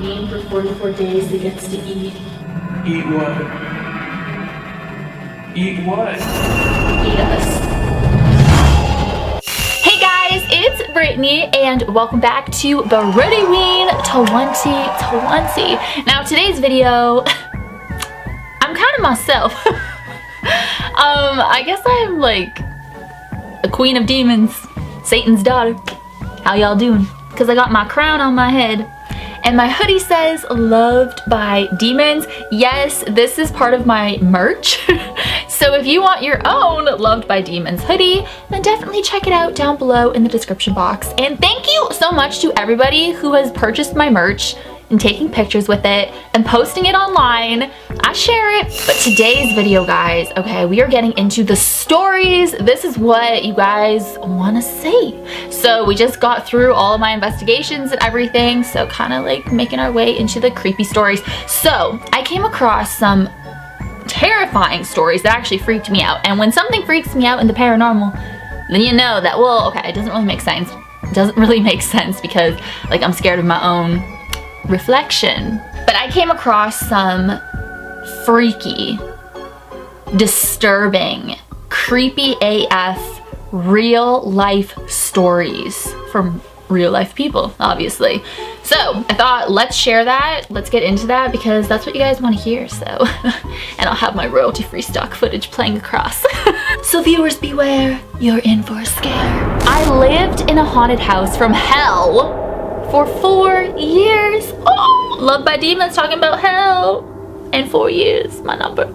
being for 44 days that gets to eat. Eat what? Eat what? Eat us. Hey guys, it's Brittany and welcome back to Brittany 2020. Now today's video, I'm kind of myself. I guess I'm like a queen of demons, Satan's daughter. How y'all doing? Because I got my crown on my head and my hoodie says loved by demons. Yes, this is part of my merch. So if you want your own loved by demons hoodie, then definitely check it out down below in the description box. And thank you so much to everybody who has purchased my merch and taking pictures with it and posting it online. I share it. But today's video, guys, okay, we are getting into the stories. This is what you guys want to see. So we just got through all of my investigations and everything, so kind of like making our way into the creepy stories. So I came across some terrifying stories that actually freaked me out. And when something freaks me out in the paranormal, then you know that, well, okay, it doesn't really make sense. It doesn't really make sense because like I'm scared of my own reflection. But I came across some freaky, disturbing, creepy AF real life stories from real life people, obviously. So I thought, let's share that, let's get into that, because that's what you guys want to hear. So and I'll have my royalty free stock footage playing across. So viewers beware, you're in for a scare. I lived in a haunted house from hell for 4 years. Oh, loved by demons, talking about hell. And 4 years, my number.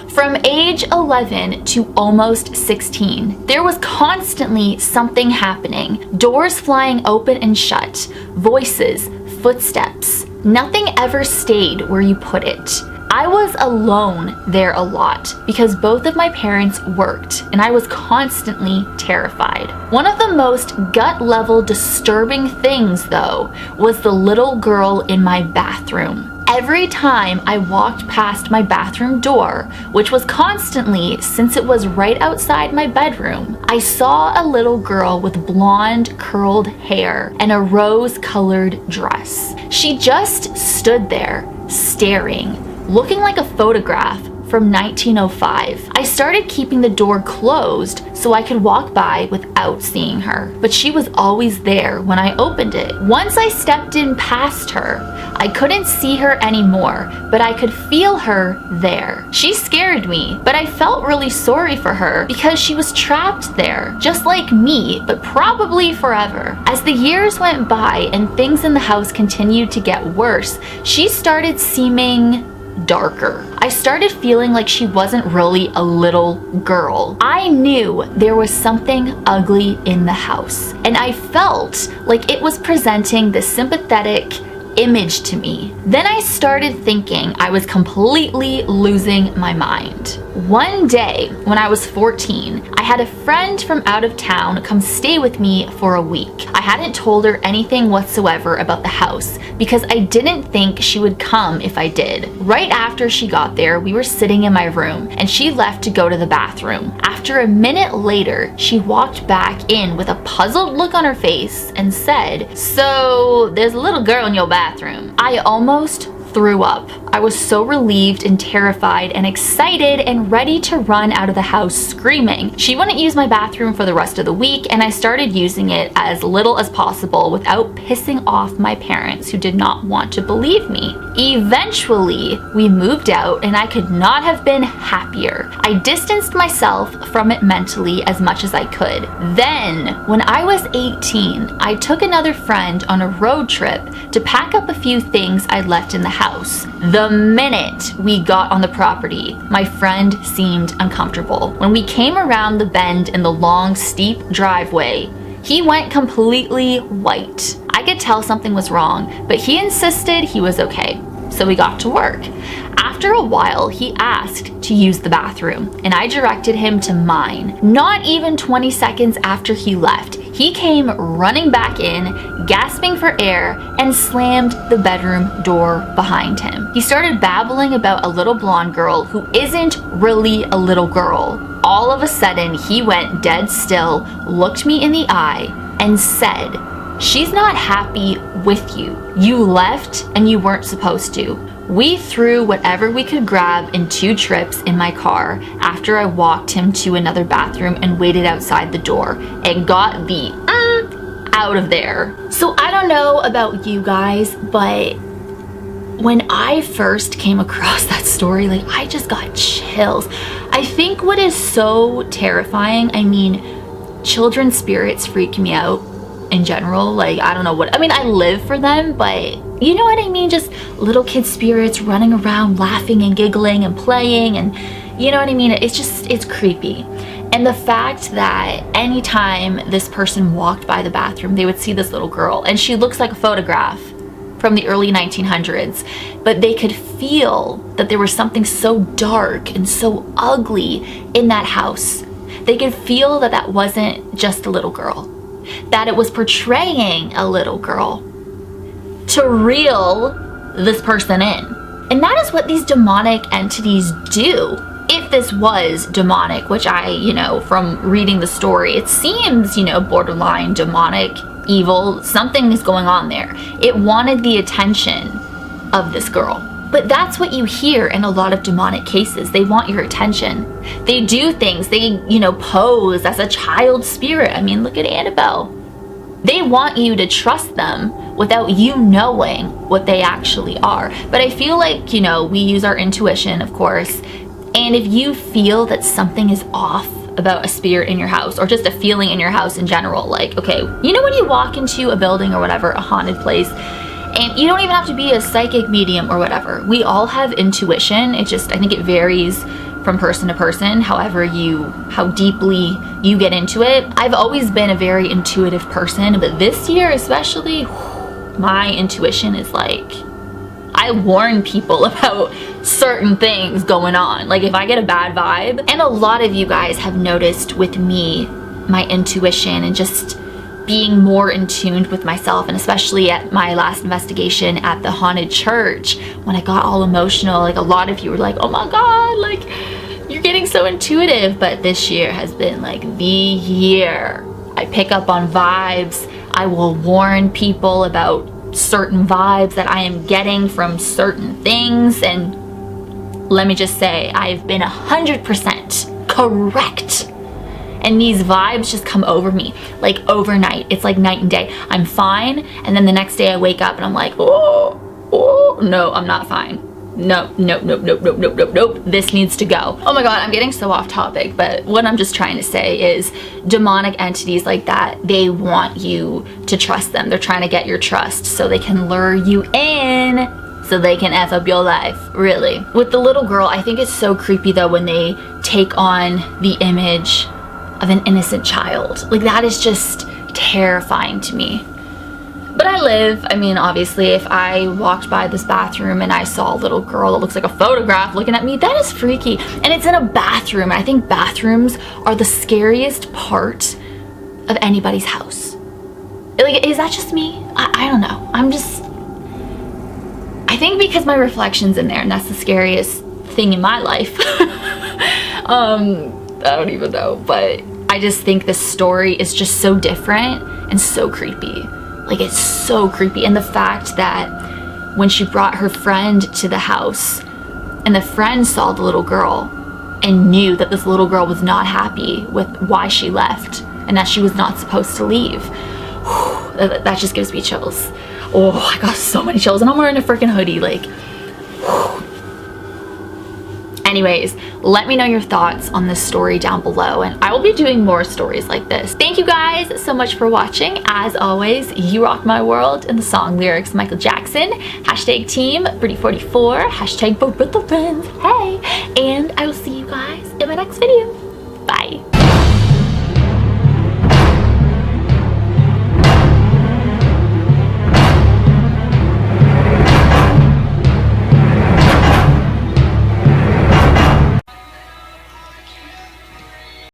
From age 11 to almost 16, there was constantly something happening. Doors flying open and shut, voices, footsteps. Nothing ever stayed where you put it. I was alone there a lot because both of my parents worked and I was constantly terrified. One of the most gut-level disturbing things, though, was the little girl in my bathroom. Every time I walked past my bathroom door, which was constantly since it was right outside my bedroom, I saw a little girl with blonde curled hair and a rose-colored dress. She just stood there, staring, looking like a photograph from 1905. I started keeping the door closed so I could walk by without seeing her, but she was always there when I opened it. Once I stepped in past her, I couldn't see her anymore, but I could feel her there. She scared me, but I felt really sorry for her because she was trapped there, just like me, but probably forever. As the years went by and things in the house continued to get worse, she started seeming darker. I started feeling like she wasn't really a little girl. I knew there was something ugly in the house, and I felt like it was presenting this sympathetic image to me. Then I started thinking I was completely losing my mind. One day when I was 14, I had a friend from out of town come stay with me for a week. I hadn't told her anything whatsoever about the house because I didn't think she would come if I did. Right after she got there, we were sitting in my room and she left to go to the bathroom. After a minute later, she walked back in with a puzzled look on her face and said, "So there's a little girl in your bathroom." I almost threw up. I was so relieved and terrified and excited and ready to run out of the house screaming. She wouldn't use my bathroom for the rest of the week, and I started using it as little as possible without pissing off my parents who did not want to believe me. Eventually, we moved out and I could not have been happier. I distanced myself from it mentally as much as I could. Then, when I was 18, I took another friend on a road trip to pack up a few things I'd left in the house. The minute we got on the property, my friend seemed uncomfortable. When we came around the bend in the long, steep driveway, he went completely white. I could tell something was wrong, but he insisted he was okay. So we got to work. After a while, he asked to use the bathroom, and I directed him to mine. Not even 20 seconds after he left, he came running back in, gasping for air, and slammed the bedroom door behind him. He started babbling about a little blonde girl who isn't really a little girl. All of a sudden, he went dead still, looked me in the eye, and said, She's not happy with you. You left and you weren't supposed to. We threw whatever we could grab in 2 trips in my car after I walked him to another bathroom and waited outside the door and got the out of there. So I don't know about you guys, but when I first came across that story, like, I just got chills. I think what is so terrifying, I mean, children's spirits freak me out in general. Like, I don't know what, I mean, I live for them, but you know what I mean? Just little kid spirits running around laughing and giggling and playing, and you know what I mean? It's creepy. And the fact that anytime this person walked by the bathroom, they would see this little girl, and she looks like a photograph from the early 1900s, but they could feel that there was something so dark and so ugly in that house. They could feel that that wasn't just a little girl, that it was portraying a little girl to reel this person in. And that is what these demonic entities do. If this was demonic, which I, you know, from reading the story, it seems, you know, borderline demonic, evil, something is going on there. It wanted the attention of this girl. But that's what you hear in a lot of demonic cases. They want your attention. They do things. They, you know, pose as a child spirit. I mean, look at Annabelle. They want you to trust them without you knowing what they actually are. But I feel like, you know, we use our intuition, of course. And if you feel that something is off about a spirit in your house, or just a feeling in your house in general, like, okay, you know when you walk into a building or whatever, a haunted place, and you don't even have to be a psychic medium or whatever. We all have intuition. It just, I think it varies from person to person, how deeply you get into it. I've always been a very intuitive person, but this year especially, my intuition is like, I warn people about certain things going on. Like if I get a bad vibe, and a lot of you guys have noticed with me, my intuition and just being more in tune with myself, and especially at my last investigation at the haunted church, when I got all emotional, like a lot of you were like, oh my God, like you're getting so intuitive. But this year has been like the year. I pick up on vibes. I will warn people about certain vibes that I am getting from certain things, and let me just say, I've been 100% correct. And these vibes just come over me like overnight. It's like night and day. I'm fine, and then the next day I wake up and I'm like, oh no, I'm not fine. Nope. This needs to go. Oh my God, I'm getting so off topic, but what I'm just trying to say is demonic entities like that, they want you to trust them. They're trying to get your trust so they can lure you in, so they can F up your life, really. With the little girl, I think it's so creepy though when they take on the image of an innocent child. Like that is just terrifying to me. But I mean, obviously, if I walked by this bathroom and I saw a little girl that looks like a photograph looking at me, that is freaky. And it's in a bathroom. And I think bathrooms are the scariest part of anybody's house. Like, is that just me? I don't know. I think because my reflection's in there, and that's the scariest thing in my life. I don't even know. But I just think this story is just so different and so creepy. Like, it's so creepy. And the fact that when she brought her friend to the house and the friend saw the little girl and knew that this little girl was not happy with why she left and that she was not supposed to leave, that just gives me chills. Oh, I got so many chills, and I'm wearing a freaking hoodie, like. Anyways, let me know your thoughts on this story down below, and I will be doing more stories like this. Thank you guys so much for watching. As always, you rock my world, and the song lyrics Michael Jackson. Hashtag team Pretty44, hashtag both with the friends, hey. And I will see you guys in my next video.